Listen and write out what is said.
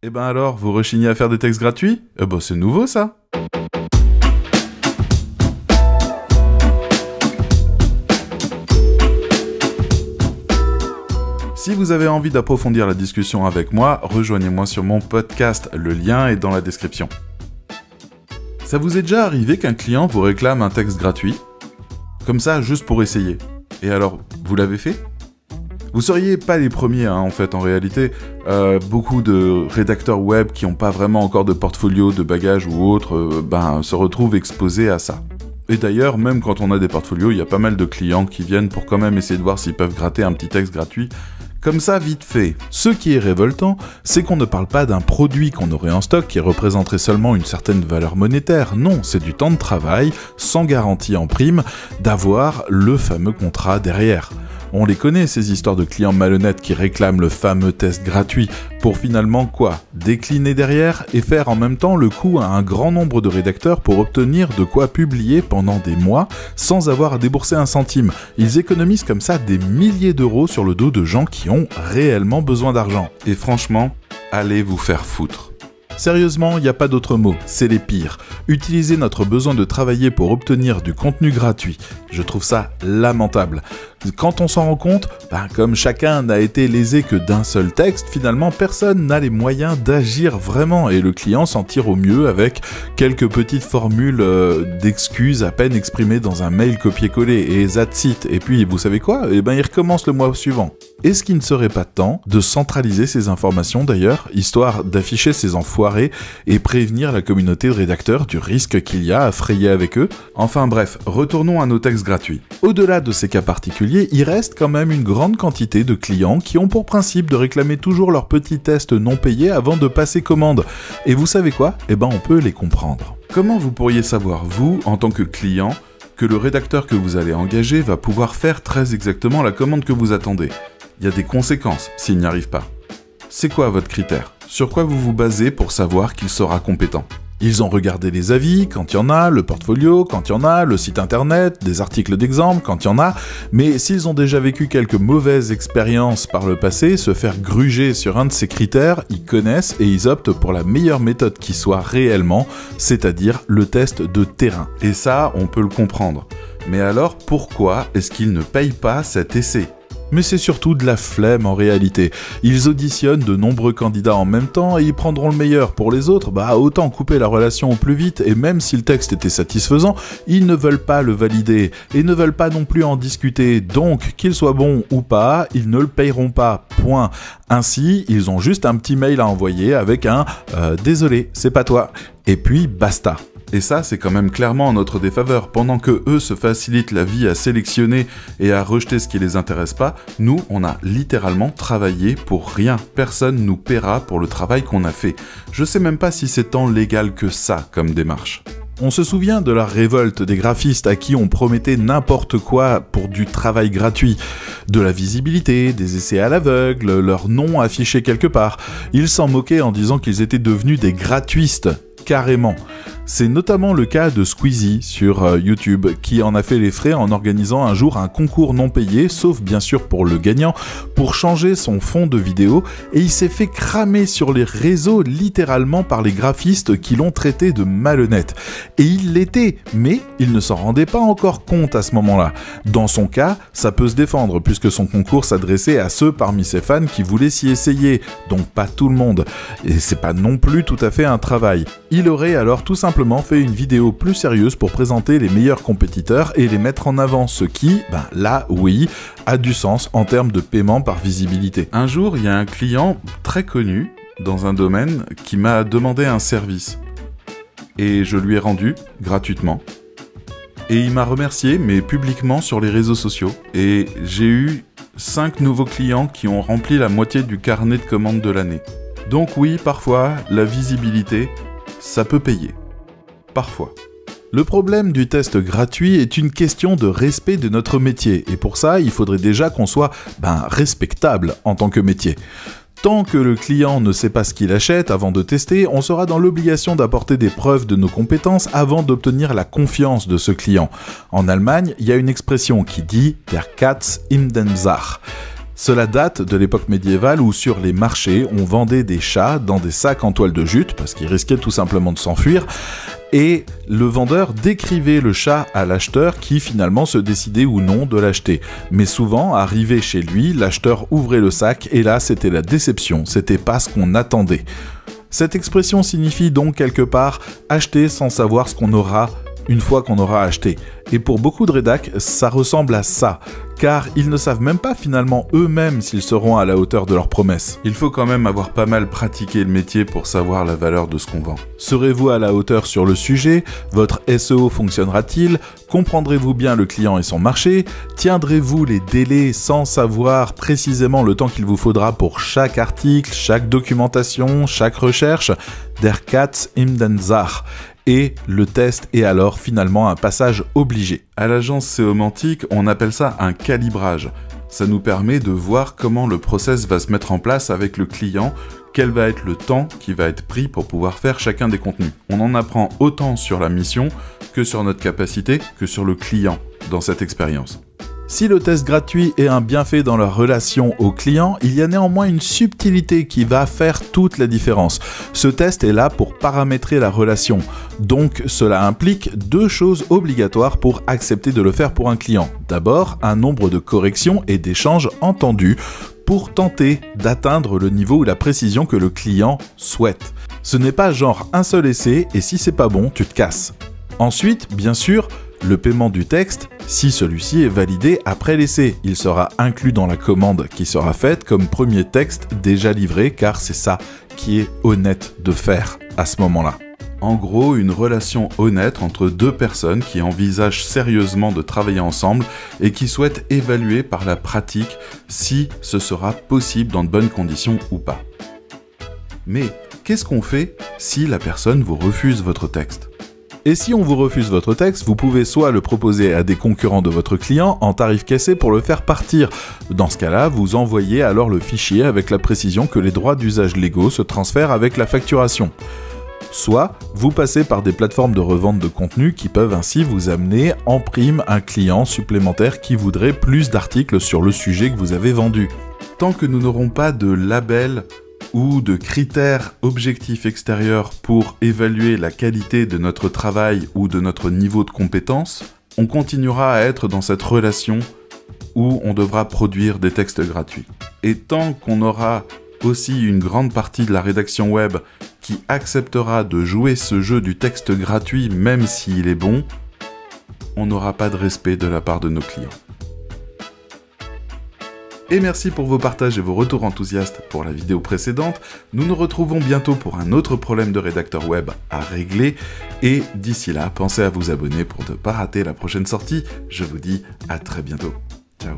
Eh ben alors, vous rechignez à faire des textes gratuits? C'est nouveau ça. Si vous avez envie d'approfondir la discussion avec moi, rejoignez-moi sur mon podcast, le lien est dans la description. Ça vous est déjà arrivé qu'un client vous réclame un texte gratuit? Comme ça, juste pour essayer. Et alors, vous l'avez fait? Vous seriez pas les premiers, en réalité. Beaucoup de rédacteurs web qui n'ont pas vraiment encore de portfolio, de bagages ou autre, se retrouvent exposés à ça. Et d'ailleurs, même quand on a des portfolios, il y a pas mal de clients qui viennent pour quand même essayer de voir s'ils peuvent gratter un petit texte gratuit. Comme ça, vite fait. Ce qui est révoltant, c'est qu'on ne parle pas d'un produit qu'on aurait en stock qui représenterait seulement une certaine valeur monétaire. Non, c'est du temps de travail, sans garantie en prime, d'avoir le fameux contrat derrière. On les connaît, ces histoires de clients malhonnêtes qui réclament le fameux test gratuit pour finalement quoi? Décliner derrière et faire en même temps le coup à un grand nombre de rédacteurs pour obtenir de quoi publier pendant des mois sans avoir à débourser un centime. Ils économisent comme ça des milliers d'euros sur le dos de gens qui ont réellement besoin d'argent. Et franchement, allez vous faire foutre. Sérieusement, il n'y a pas d'autre mot, c'est les pires. Utiliser notre besoin de travailler pour obtenir du contenu gratuit. Je trouve ça lamentable. Quand on s'en rend compte, comme chacun n'a été lésé que d'un seul texte, finalement personne n'a les moyens d'agir vraiment et le client s'en tire au mieux avec quelques petites formules d'excuses à peine exprimées dans un mail copié-collé et that's it. Et puis vous savez quoi? Il recommence le mois suivant. Est-ce qu'il ne serait pas temps de centraliser ces informations d'ailleurs, histoire d'afficher ces enfoirés et prévenir la communauté de rédacteurs du risque qu'il y a à frayer avec eux? Enfin bref, retournons à nos textes gratuits. Au-delà de ces cas particuliers, il reste quand même une grande quantité de clients qui ont pour principe de réclamer toujours leurs petits tests non payés avant de passer commande. Et vous savez quoi? On peut les comprendre. Comment vous pourriez savoir, vous, en tant que client, que le rédacteur que vous allez engager va pouvoir faire très exactement la commande que vous attendez? Il y a des conséquences s'il n'y arrive pas. C'est quoi votre critère? Sur quoi vous vous basez pour savoir qu'il sera compétent? Ils ont regardé les avis, quand il y en a, le portfolio, quand il y en a, le site internet, des articles d'exemple, quand il y en a, mais s'ils ont déjà vécu quelques mauvaises expériences par le passé, se faire gruger sur un de ces critères, ils connaissent et ils optent pour la meilleure méthode qui soit réellement, c'est-à-dire le test de terrain. Et ça, on peut le comprendre. Mais alors, pourquoi est-ce qu'ils ne payent pas cet essai ? Mais c'est surtout de la flemme en réalité. Ils auditionnent de nombreux candidats en même temps et ils prendront le meilleur. Pour les autres, autant couper la relation au plus vite et même si le texte était satisfaisant, ils ne veulent pas le valider et ne veulent pas non plus en discuter. Donc, qu'il soit bon ou pas, ils ne le payeront pas. Point. Ainsi, ils ont juste un petit mail à envoyer avec un « Désolé, c'est pas toi ». Et puis, basta. Et ça, c'est quand même clairement en notre défaveur. Pendant que eux se facilitent la vie à sélectionner et à rejeter ce qui les intéresse pas, nous, on a littéralement travaillé pour rien. Personne nous paiera pour le travail qu'on a fait. Je sais même pas si c'est tant légal que ça comme démarche. On se souvient de la révolte des graphistes à qui on promettait n'importe quoi pour du travail gratuit. De la visibilité, des essais à l'aveugle, leur nom affiché quelque part. Ils s'en moquaient en disant qu'ils étaient devenus des gratuistes. Carrément. C'est notamment le cas de Squeezie sur YouTube, qui en a fait les frais en organisant un jour un concours non payé, sauf bien sûr pour le gagnant, pour changer son fond de vidéo, et il s'est fait cramer sur les réseaux littéralement par les graphistes qui l'ont traité de malhonnête. Et il l'était, mais il ne s'en rendait pas encore compte à ce moment-là. Dans son cas, ça peut se défendre, puisque son concours s'adressait à ceux parmi ses fans qui voulaient s'y essayer, donc pas tout le monde. Et c'est pas non plus tout à fait un travail. Il aurait alors tout simplement fait une vidéo plus sérieuse pour présenter les meilleurs compétiteurs et les mettre en avant, ce qui, là, oui, a du sens en termes de paiement par visibilité. Un jour, il y a un client très connu dans un domaine qui m'a demandé un service. Et je lui ai rendu gratuitement. Et il m'a remercié, mais publiquement sur les réseaux sociaux. Et j'ai eu 5 nouveaux clients qui ont rempli la moitié du carnet de commandes de l'année. Donc oui, parfois, la visibilité, ça peut payer. Parfois. Le problème du test gratuit est une question de respect de notre métier, et pour ça, il faudrait déjà qu'on soit respectable en tant que métier. Tant que le client ne sait pas ce qu'il achète avant de tester, on sera dans l'obligation d'apporter des preuves de nos compétences avant d'obtenir la confiance de ce client. En Allemagne, il y a une expression qui dit « Der Katz in den Sach ». Cela date de l'époque médiévale où sur les marchés, on vendait des chats dans des sacs en toile de jute, parce qu'ils risquaient tout simplement de s'enfuir, et le vendeur décrivait le chat à l'acheteur qui finalement se décidait ou non de l'acheter. Mais souvent, arrivé chez lui, l'acheteur ouvrait le sac et là, c'était la déception, c'était pas ce qu'on attendait. Cette expression signifie donc quelque part acheter sans savoir ce qu'on aura une fois qu'on aura acheté. Et pour beaucoup de rédacs, ça ressemble à ça, car ils ne savent même pas finalement eux-mêmes s'ils seront à la hauteur de leurs promesses. Il faut quand même avoir pas mal pratiqué le métier pour savoir la valeur de ce qu'on vend. Serez-vous à la hauteur sur le sujet? Votre SEO fonctionnera-t-il? Comprendrez-vous bien le client et son marché? Tiendrez-vous les délais sans savoir précisément le temps qu'il vous faudra pour chaque article, chaque documentation, chaque recherche? Der Katz im den Sach. Et le test est alors finalement un passage obligé. À l'agence Seomantic, on appelle ça un calibrage. Ça nous permet de voir comment le process va se mettre en place avec le client, quel va être le temps qui va être pris pour pouvoir faire chacun des contenus. On en apprend autant sur la mission que sur notre capacité, que sur le client dans cette expérience. Si le test gratuit est un bienfait dans leur relation au client, il y a néanmoins une subtilité qui va faire toute la différence. Ce test est là pour paramétrer la relation. Donc cela implique deux choses obligatoires pour accepter de le faire pour un client. D'abord, un nombre de corrections et d'échanges entendus pour tenter d'atteindre le niveau ou la précision que le client souhaite. Ce n'est pas genre un seul essai et si c'est pas bon, tu te casses. Ensuite, bien sûr, le paiement du texte, si celui-ci est validé après l'essai, il sera inclus dans la commande qui sera faite comme premier texte déjà livré car c'est ça qui est honnête de faire à ce moment-là. En gros, une relation honnête entre deux personnes qui envisagent sérieusement de travailler ensemble et qui souhaitent évaluer par la pratique si ce sera possible dans de bonnes conditions ou pas. Mais qu'est-ce qu'on fait si la personne vous refuse votre texte ? Et si on vous refuse votre texte, vous pouvez soit le proposer à des concurrents de votre client en tarif cassé pour le faire partir. Dans ce cas-là, vous envoyez alors le fichier avec la précision que les droits d'usage légaux se transfèrent avec la facturation. Soit vous passez par des plateformes de revente de contenu qui peuvent ainsi vous amener en prime un client supplémentaire qui voudrait plus d'articles sur le sujet que vous avez vendu. Tant que nous n'aurons pas de label ou de critères objectifs extérieurs pour évaluer la qualité de notre travail ou de notre niveau de compétence, on continuera à être dans cette relation où on devra produire des textes gratuits. Et tant qu'on aura aussi une grande partie de la rédaction web qui acceptera de jouer ce jeu du texte gratuit même s'il est bon, on n'aura pas de respect de la part de nos clients. Et merci pour vos partages et vos retours enthousiastes pour la vidéo précédente. Nous nous retrouvons bientôt pour un autre problème de rédacteur web à régler. Et d'ici là, pensez à vous abonner pour ne pas rater la prochaine sortie. Je vous dis à très bientôt. Ciao.